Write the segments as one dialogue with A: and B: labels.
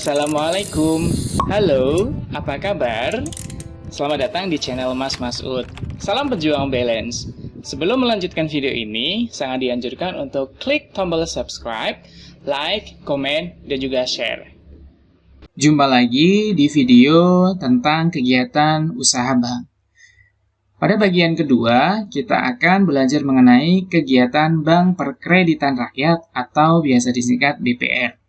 A: Assalamualaikum. Halo, apa kabar? Selamat datang di channel Mas Masud. Salam pejuang balance. Sebelum melanjutkan video ini, sangat dianjurkan untuk klik tombol subscribe, like, komen, dan juga share. Jumpa lagi di video tentang kegiatan usaha bank. Pada bagian kedua, kita akan belajar mengenai kegiatan Bank Perkreditan Rakyat atau biasa disingkat BPR.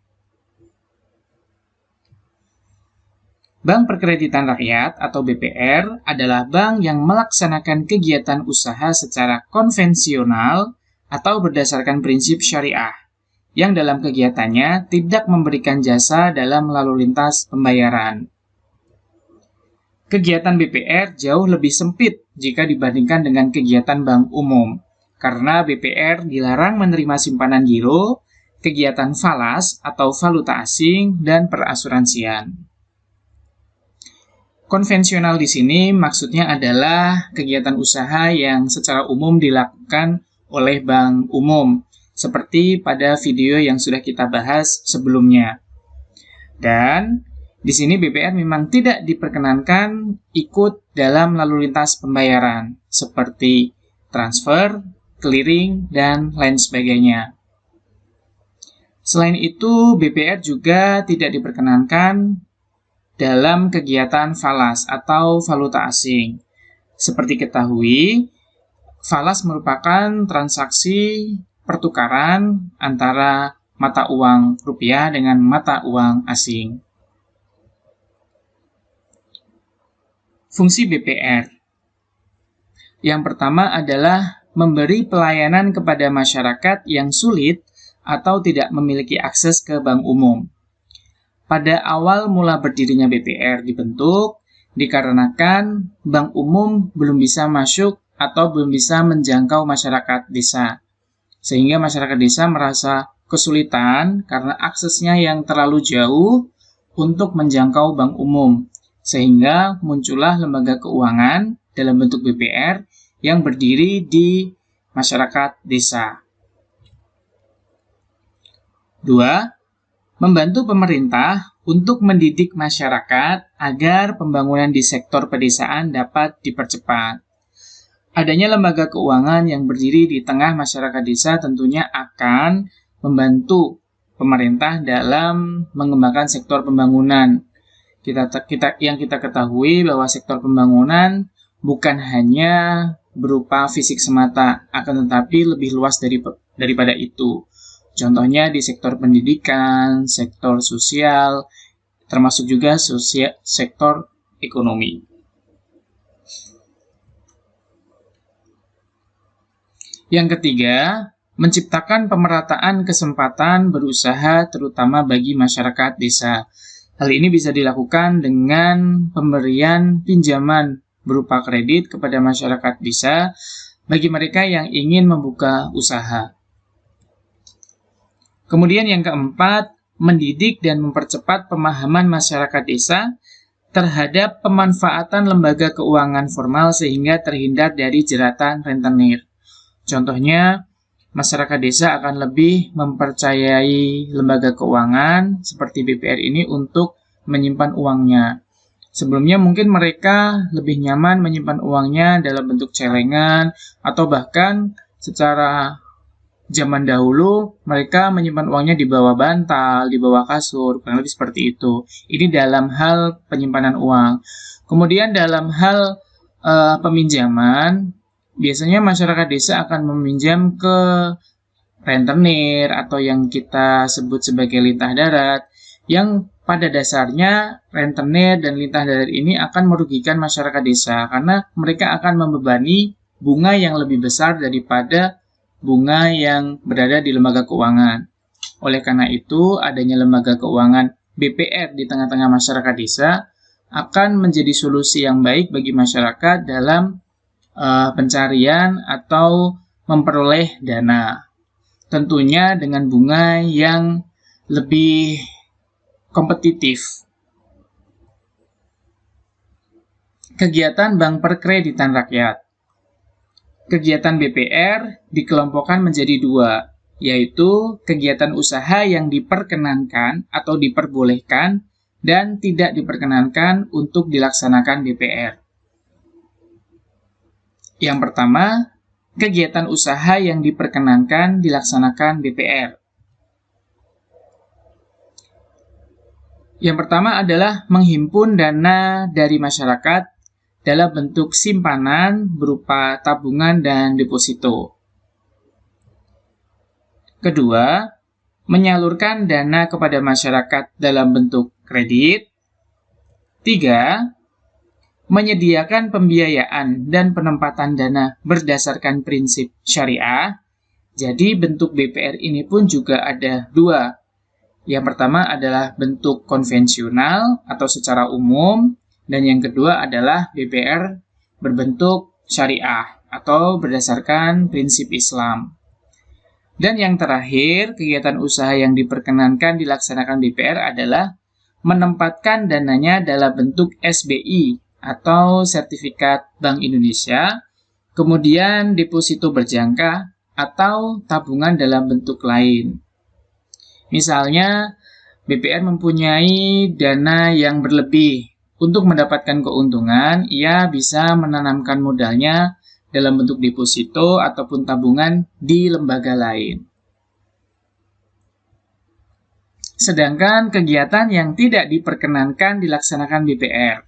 A: Bank Perkreditan Rakyat atau BPR adalah bank yang melaksanakan kegiatan usaha secara konvensional atau berdasarkan prinsip syariah, yang dalam kegiatannya tidak memberikan jasa dalam lalu lintas pembayaran. Kegiatan BPR jauh lebih sempit jika dibandingkan dengan kegiatan bank umum, karena BPR dilarang menerima simpanan giro, kegiatan falas atau valuta asing, dan perasuransian. Konvensional di sini maksudnya adalah kegiatan usaha yang secara umum dilakukan oleh bank umum, seperti pada video yang sudah kita bahas sebelumnya. Dan di sini BPR memang tidak diperkenankan ikut dalam lalu lintas pembayaran, seperti transfer, clearing, dan lain sebagainya. Selain itu, BPR juga tidak diperkenankan dalam kegiatan falas atau valuta asing. Seperti ketahui, falas merupakan transaksi pertukaran antara mata uang rupiah dengan mata uang asing. Fungsi BPR. Yang pertama adalah memberi pelayanan kepada masyarakat yang sulit atau tidak memiliki akses ke bank umum. Pada awal mula berdirinya BPR dibentuk dikarenakan bank umum belum bisa masuk atau belum bisa menjangkau masyarakat desa. Sehingga masyarakat desa merasa kesulitan karena aksesnya yang terlalu jauh untuk menjangkau bank umum. Sehingga muncullah lembaga keuangan dalam bentuk BPR yang berdiri di masyarakat desa. 2. Membantu pemerintah untuk mendidik masyarakat agar pembangunan di sektor pedesaan dapat dipercepat. Adanya lembaga keuangan yang berdiri di tengah masyarakat desa tentunya akan membantu pemerintah dalam mengembangkan sektor pembangunan. Yang kita ketahui bahwa sektor pembangunan bukan hanya berupa fisik semata, akan tetapi lebih luas daripada itu. Contohnya di sektor pendidikan, sektor sosial, termasuk juga sektor ekonomi. Yang ketiga, menciptakan pemerataan kesempatan berusaha terutama bagi masyarakat desa. Hal ini bisa dilakukan dengan pemberian pinjaman berupa kredit kepada masyarakat desa bagi mereka yang ingin membuka usaha. Kemudian yang keempat, mendidik dan mempercepat pemahaman masyarakat desa terhadap pemanfaatan lembaga keuangan formal sehingga terhindar dari jeratan rentenir. Contohnya, masyarakat desa akan lebih mempercayai lembaga keuangan seperti BPR ini untuk menyimpan uangnya. Sebelumnya mungkin mereka lebih nyaman menyimpan uangnya dalam bentuk celengan atau bahkan secara zaman dahulu mereka menyimpan uangnya di bawah bantal, di bawah kasur, kurang lebih seperti itu. Ini dalam hal penyimpanan uang. Kemudian dalam hal peminjaman, biasanya masyarakat desa akan meminjam ke rentenir atau yang kita sebut sebagai lintah darat, yang pada dasarnya rentenir dan lintah darat ini akan merugikan masyarakat desa karena mereka akan membebani bunga yang lebih besar daripada bunga yang berada di lembaga keuangan. Oleh karena itu, adanya lembaga keuangan BPR di tengah-tengah masyarakat desa akan menjadi solusi yang baik bagi masyarakat dalam pencarian atau memperoleh dana. Tentunya dengan bunga yang lebih kompetitif. Kegiatan Bank Perkreditan Rakyat. Kegiatan BPR dikelompokkan menjadi dua, yaitu kegiatan usaha yang diperkenankan atau diperbolehkan dan tidak diperkenankan untuk dilaksanakan BPR. Yang pertama, kegiatan usaha yang diperkenankan dilaksanakan BPR. Yang pertama adalah menghimpun dana dari masyarakat dalam bentuk simpanan berupa tabungan dan deposito. Kedua, menyalurkan dana kepada masyarakat dalam bentuk kredit. 3. Menyediakan pembiayaan dan penempatan dana berdasarkan prinsip syariah. Jadi bentuk BPR ini pun juga ada dua. Yang pertama adalah bentuk konvensional atau secara umum, dan yang kedua adalah BPR berbentuk syariah atau berdasarkan prinsip Islam. Dan yang terakhir, kegiatan usaha yang diperkenankan dilaksanakan BPR adalah menempatkan dananya dalam bentuk SBI atau Sertifikat Bank Indonesia, kemudian deposito berjangka atau tabungan dalam bentuk lain. Misalnya, BPR mempunyai dana yang berlebih. Untuk mendapatkan keuntungan, ia bisa menanamkan modalnya dalam bentuk deposito ataupun tabungan di lembaga lain. Sedangkan kegiatan yang tidak diperkenankan dilaksanakan BPR,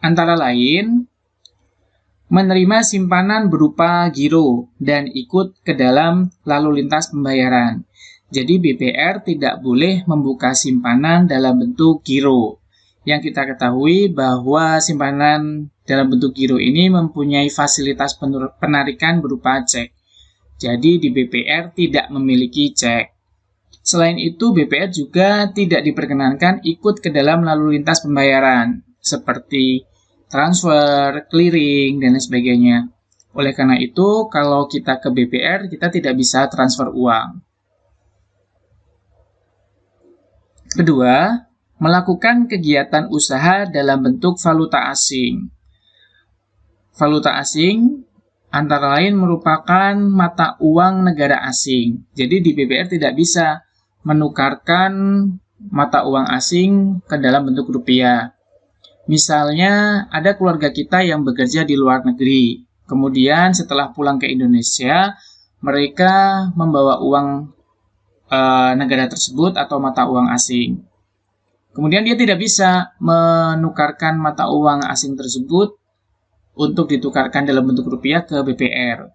A: antara lain menerima simpanan berupa giro dan ikut ke dalam lalu lintas pembayaran. Jadi BPR tidak boleh membuka simpanan dalam bentuk giro. Yang kita ketahui bahwa simpanan dalam bentuk giro ini mempunyai fasilitas penarikan berupa cek. Jadi di BPR tidak memiliki cek. Selain itu, BPR juga tidak diperkenankan ikut ke dalam lalu lintas pembayaran, seperti transfer, clearing, dan lain sebagainya. Oleh karena itu, kalau kita ke BPR, kita tidak bisa transfer uang. Kedua, melakukan kegiatan usaha dalam bentuk valuta asing. Valuta asing antara lain merupakan mata uang negara asing. Jadi di BPR tidak bisa menukarkan mata uang asing ke dalam bentuk rupiah. Misalnya, ada keluarga kita yang bekerja di luar negeri. Kemudian setelah pulang ke Indonesia, mereka membawa uang negara tersebut atau mata uang asing. Kemudian dia tidak bisa menukarkan mata uang asing tersebut untuk ditukarkan dalam bentuk rupiah ke BPR.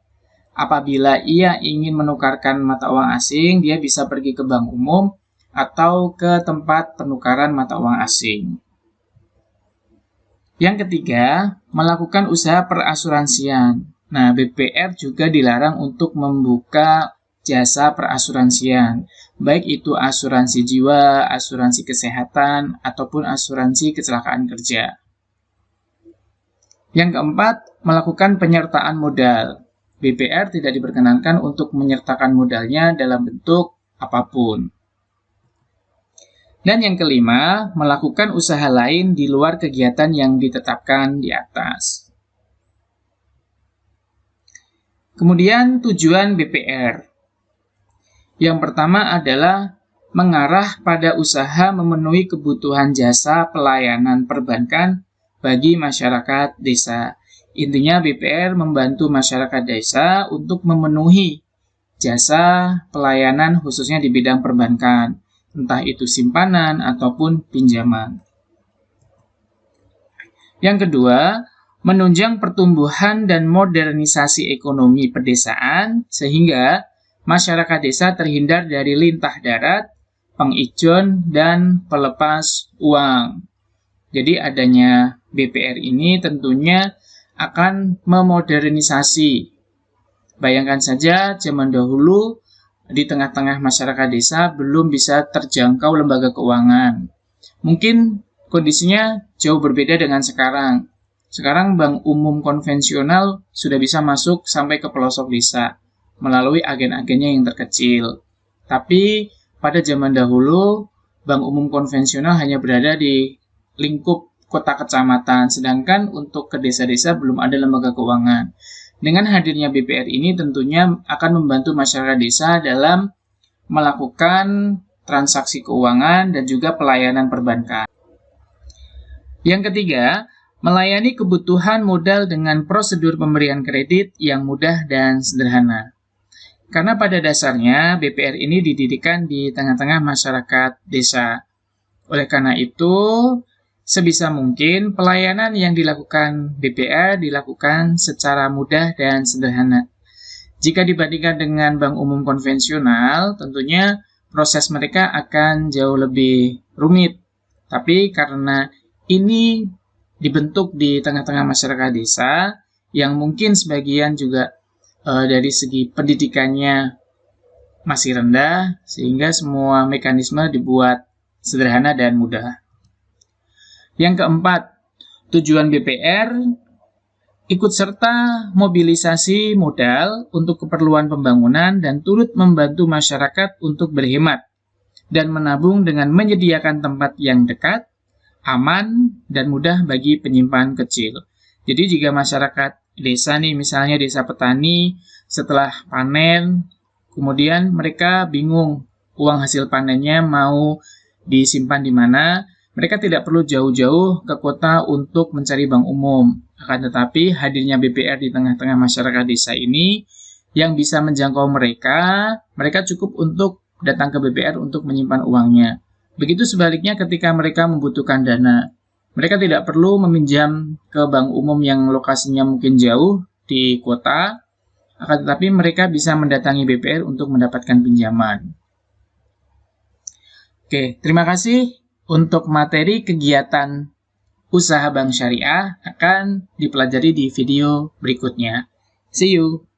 A: Apabila ia ingin menukarkan mata uang asing, dia bisa pergi ke bank umum atau ke tempat penukaran mata uang asing. Yang ketiga, melakukan usaha perasuransian. Nah, BPR juga dilarang untuk membuka jasa perasuransian, baik itu asuransi jiwa, asuransi kesehatan, ataupun asuransi kecelakaan kerja. Yang keempat, melakukan penyertaan modal. BPR tidak diperkenankan untuk menyertakan modalnya dalam bentuk apapun. Dan yang kelima, melakukan usaha lain di luar kegiatan yang ditetapkan di atas. Kemudian tujuan BPR. Yang pertama adalah mengarah pada usaha memenuhi kebutuhan jasa pelayanan perbankan bagi masyarakat desa. Intinya BPR membantu masyarakat desa untuk memenuhi jasa pelayanan khususnya di bidang perbankan, entah itu simpanan ataupun pinjaman. Yang kedua, menunjang pertumbuhan dan modernisasi ekonomi pedesaan sehingga masyarakat desa terhindar dari lintah darat, pengijon, dan pelepas uang. Jadi adanya BPR ini tentunya akan memodernisasi. Bayangkan saja zaman dahulu di tengah-tengah masyarakat desa belum bisa terjangkau lembaga keuangan. Mungkin kondisinya jauh berbeda dengan sekarang. Sekarang bank umum konvensional sudah bisa masuk sampai ke pelosok desa melalui agen-agennya yang terkecil. Tapi pada zaman dahulu, bank umum konvensional hanya berada di lingkup kota kecamatan, sedangkan untuk ke desa-desa belum ada lembaga keuangan. Dengan hadirnya BPR ini tentunya akan membantu masyarakat desa dalam melakukan transaksi keuangan dan juga pelayanan perbankan. Yang ketiga, melayani kebutuhan modal dengan prosedur pemberian kredit yang mudah dan sederhana. Karena pada dasarnya BPR ini didirikan di tengah-tengah masyarakat desa. Oleh karena itu, sebisa mungkin pelayanan yang dilakukan BPR dilakukan secara mudah dan sederhana. Jika dibandingkan dengan bank umum konvensional, tentunya proses mereka akan jauh lebih rumit. Tapi karena ini dibentuk di tengah-tengah masyarakat desa, yang mungkin sebagian juga dari segi pendidikannya masih rendah, sehingga semua mekanisme dibuat sederhana dan mudah. Yang keempat, tujuan BPR ikut serta mobilisasi modal untuk keperluan pembangunan dan turut membantu masyarakat untuk berhemat dan menabung dengan menyediakan tempat yang dekat, aman, dan mudah bagi penyimpan kecil. Jadi jika masyarakat desa nih, misalnya desa petani, setelah panen, kemudian mereka bingung uang hasil panennya mau disimpan di mana, mereka tidak perlu jauh-jauh ke kota untuk mencari bank umum. Akan tetapi hadirnya BPR di tengah-tengah masyarakat desa ini yang bisa menjangkau mereka cukup untuk datang ke BPR untuk menyimpan uangnya. Begitu sebaliknya ketika mereka membutuhkan dana, mereka tidak perlu meminjam ke bank umum yang lokasinya mungkin jauh di kota, akan tetapi mereka bisa mendatangi BPR untuk mendapatkan pinjaman. Oke, terima kasih. Untuk materi kegiatan usaha bank syariah akan dipelajari di video berikutnya. See you!